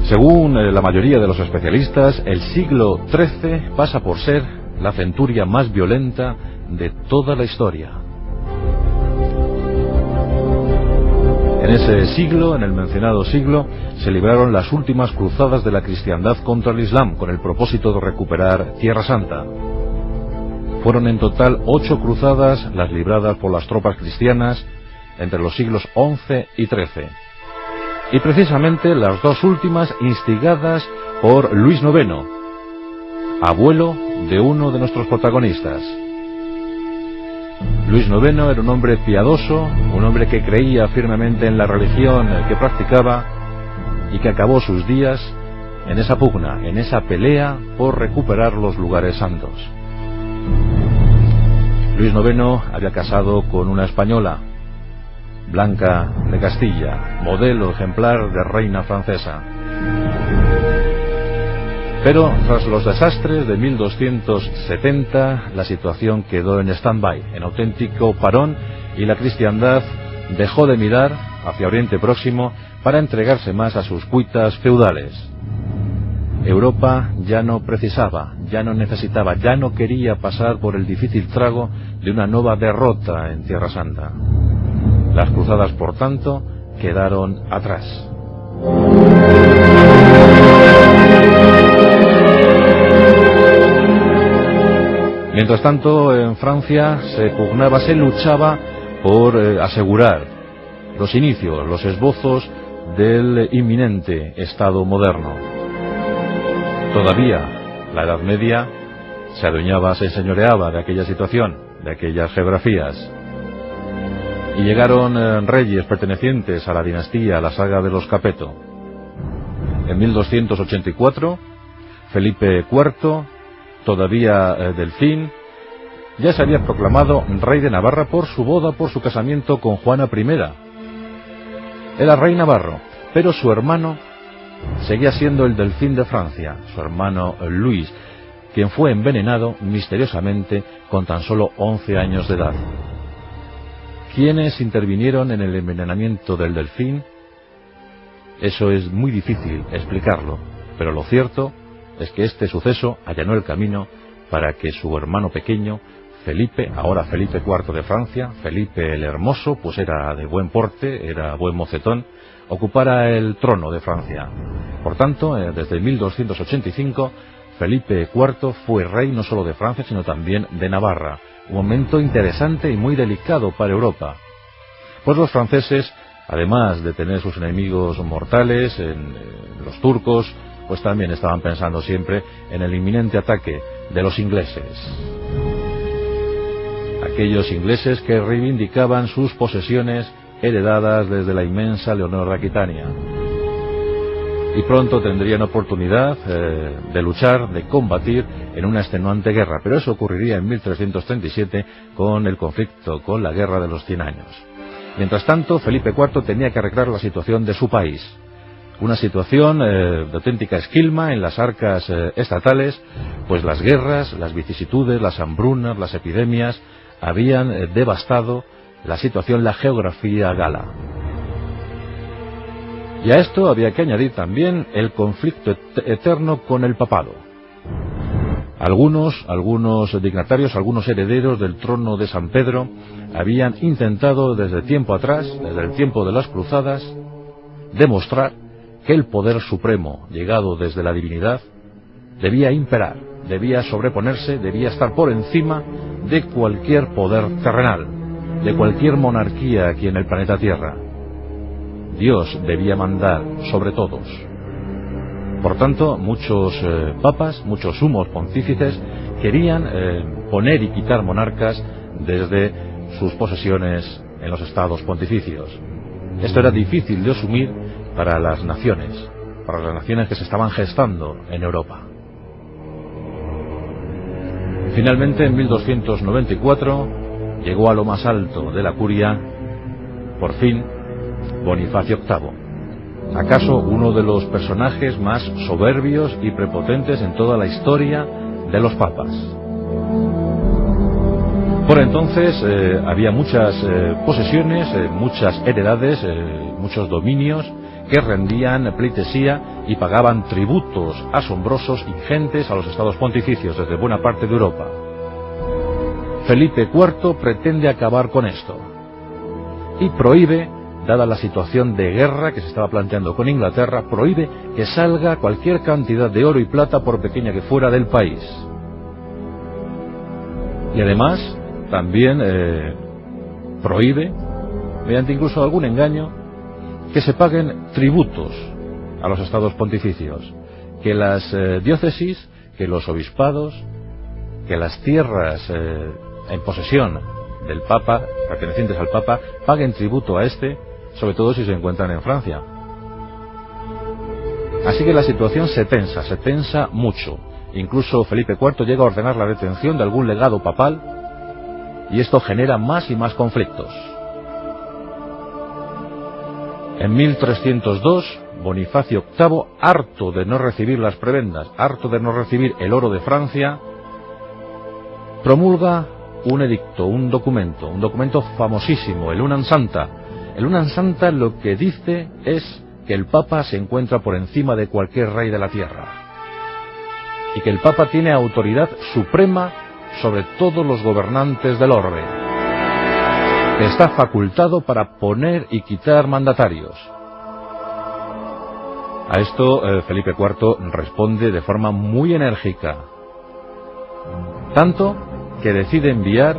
Según la mayoría de los especialistas, el siglo XIII pasa por ser la centuria más violenta de toda la historia. En ese siglo, en el mencionado siglo, se libraron las últimas cruzadas de la cristiandad contra el Islam, con el propósito de recuperar Tierra Santa. Fueron en total 8 cruzadas las libradas por las tropas cristianas entre los siglos XI y XIII. Y precisamente las 2 últimas instigadas por Luis IX, abuelo de uno de nuestros protagonistas. Luis IX era un hombre piadoso, un hombre que creía firmemente en la religión que practicaba y que acabó sus días en esa pugna, en esa pelea por recuperar los lugares santos. Luis IX había casado con una española, Blanca de Castilla, modelo ejemplar de reina francesa. Pero tras los desastres de 1270, la situación quedó en stand-by, en auténtico parón, y la cristiandad dejó de mirar hacia Oriente Próximo para entregarse más a sus cuitas feudales. Europa ya no precisaba, ya no necesitaba, ya no quería pasar por el difícil trago de una nueva derrota en Tierra Santa. Las cruzadas, por tanto, quedaron atrás. Mientras tanto, en Francia se pugnaba, se luchaba por asegurar los inicios, los esbozos del inminente Estado moderno. Todavía la Edad Media se adueñaba, se enseñoreaba de aquella situación, de aquellas geografías. Y llegaron reyes pertenecientes a la dinastía, a la saga de los Capeto. En 1284, Felipe IV, todavía Delfín, ya se había proclamado rey de Navarra por su boda, por su casamiento con Juana I. Era rey navarro, pero su hermano seguía siendo el Delfín de Francia, su hermano Luis, quien fue envenenado misteriosamente con tan solo 11 años de edad. ¿Quiénes intervinieron en el envenenamiento del Delfín? Eso es muy difícil explicarlo, pero lo cierto es que este suceso allanó el camino para que su hermano pequeño, Felipe, ahora Felipe IV de Francia, Felipe el Hermoso, pues era de buen porte, era buen mocetón, ocupara el trono de Francia. Por tanto, desde 1285, Felipe IV fue rey no solo de Francia, sino también de Navarra. Un momento interesante y muy delicado para Europa. Pues los franceses, además de tener sus enemigos mortales, en los turcos, pues también estaban pensando siempre en el inminente ataque de los ingleses. Aquellos ingleses que reivindicaban sus posesiones heredadas desde la inmensa Leonor de Aquitania. Y pronto tendrían oportunidad de luchar, de combatir en una extenuante guerra, pero eso ocurriría en 1337 con el conflicto, con la Guerra de los 100 años. Mientras tanto, Felipe IV tenía que arreglar la situación de su país. Una situación de auténtica esquilma en las arcas estatales, pues las guerras, las vicisitudes, las hambrunas, las epidemias habían devastado la situación, la geografía gala. Y a esto había que añadir también el conflicto eterno con el papado. Algunos dignatarios, algunos herederos del trono de San Pedro habían intentado desde tiempo atrás, desde el tiempo de las cruzadas, demostrar que el poder supremo, llegado desde la divinidad, debía imperar, debía sobreponerse, debía estar por encima de cualquier poder terrenal, de cualquier monarquía aquí en el planeta Tierra. Dios debía mandar sobre todos. Por tanto, muchos papas, muchos sumos pontífices querían poner y quitar monarcas desde sus posesiones en los estados pontificios. Esto era difícil de asumir para las naciones que se estaban gestando en Europa. Finalmente, en 1294, llegó a lo más alto de la curia, por fin, Bonifacio VIII, acaso uno de los personajes más soberbios y prepotentes en toda la historia de los papas. Por entonces había muchas posesiones, muchas heredades, muchos dominios que rendían pleitesía y pagaban tributos asombrosos, ingentes, a los estados pontificios desde buena parte de Europa. Felipe IV pretende acabar con esto y prohíbe, dada la situación de guerra que se estaba planteando con Inglaterra, prohíbe que salga cualquier cantidad de oro y plata, por pequeña que fuera, del país. Y además también prohíbe, mediante incluso algún engaño, que se paguen tributos a los estados pontificios, que las diócesis, que los obispados, que las tierras en posesión del Papa, pertenecientes al Papa, paguen tributo a este, sobre todo si se encuentran en Francia. Así que la situación se tensa mucho. Incluso Felipe IV llega a ordenar la detención de algún legado papal, y esto genera más y más conflictos. En 1302, Bonifacio VIII, harto de no recibir las prebendas, harto de no recibir el oro de Francia, promulga un edicto, un documento famosísimo, el Unam Santa. El Unam Santa lo que dice es que el Papa se encuentra por encima de cualquier rey de la tierra y que el Papa tiene autoridad suprema sobre todos los gobernantes del orbe, que está facultado para poner y quitar mandatarios. A esto Felipe IV responde de forma muy enérgica, tanto que decide enviar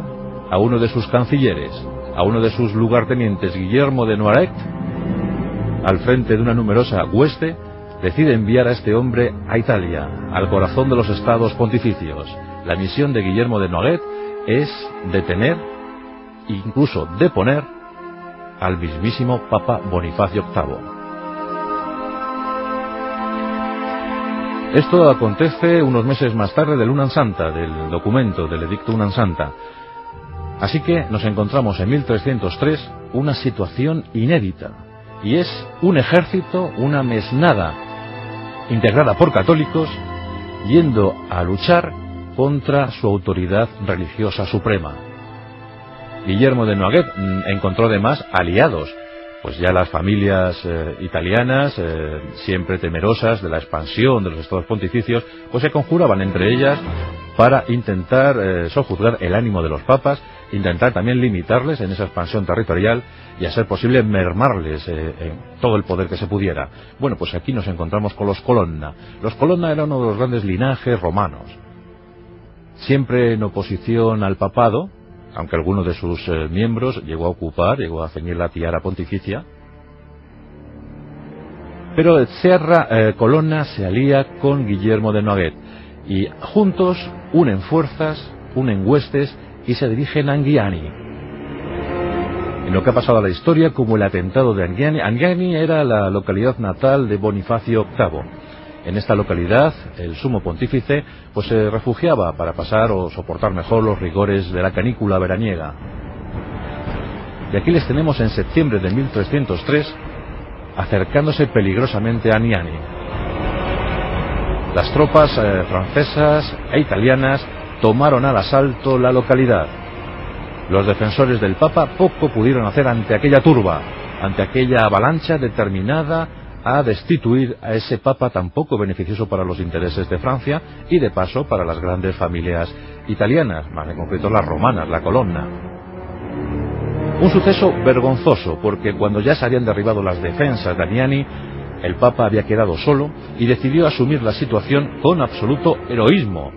a uno de sus cancilleres, a uno de sus lugartenientes, Guillermo de Noailles, al frente de una numerosa hueste, decide enviar a este hombre a Italia, al corazón de los estados pontificios. La misión de Guillermo de Noailles es detener, incluso deponer, al mismísimo Papa Bonifacio VIII. Esto acontece unos meses más tarde del Unam Santa, del documento, del edicto Unam Santa. Así que nos encontramos en 1303 una situación inédita, y es un ejército, una mesnada integrada por católicos, yendo a luchar contra su autoridad religiosa suprema. Guillermo de Noailles encontró además aliados, pues ya las familias italianas, siempre temerosas de la expansión de los estados pontificios, pues se conjuraban entre ellas para intentar sojuzgar el ánimo de los papas, intentar también limitarles en esa expansión territorial y, a ser posible, mermarles todo el poder que se pudiera. Bueno, pues aquí nos encontramos con los Colonna. Los Colonna eran uno de los grandes linajes romanos, siempre en oposición al papado, aunque alguno de sus miembros llegó a ceñir la tiara pontificia. Pero Colonna se alía con Guillermo de Noailles y juntos unen fuerzas, unen huestes y se dirigen a Anghiani, en lo que ha pasado a la historia como el atentado de Anghiani. Anghiani era la localidad natal de Bonifacio VIII. En esta localidad, el sumo pontífice pues se refugiaba para pasar o soportar mejor los rigores de la canícula veraniega. Y aquí les tenemos en septiembre de 1303, acercándose peligrosamente a Anghiani. Las tropas francesas e italianas tomaron al asalto la localidad. Los defensores del Papa poco pudieron hacer ante aquella turba, ante aquella avalancha determinada a destituir a ese Papa tan poco beneficioso para los intereses de Francia y, de paso, para las grandes familias italianas, más en concreto las romanas, la Colonna. Un suceso vergonzoso, porque cuando ya se habían derribado las defensas de Anghiani, el Papa había quedado solo y decidió asumir la situación con absoluto heroísmo.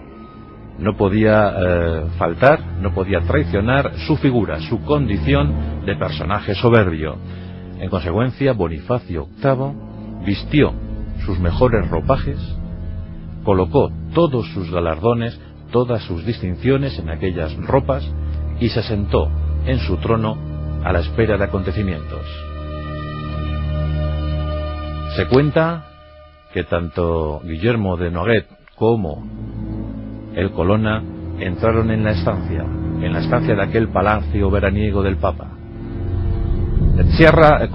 No podía faltar, no podía traicionar su figura, su condición de personaje soberbio. En consecuencia, Bonifacio VIII vistió sus mejores ropajes, colocó todos sus galardones, todas sus distinciones en aquellas ropas y se sentó en su trono a la espera de acontecimientos. Se cuenta que tanto Guillermo de Noailles como el Colonna entraron en la estancia de aquel palacio veraniego del Papa.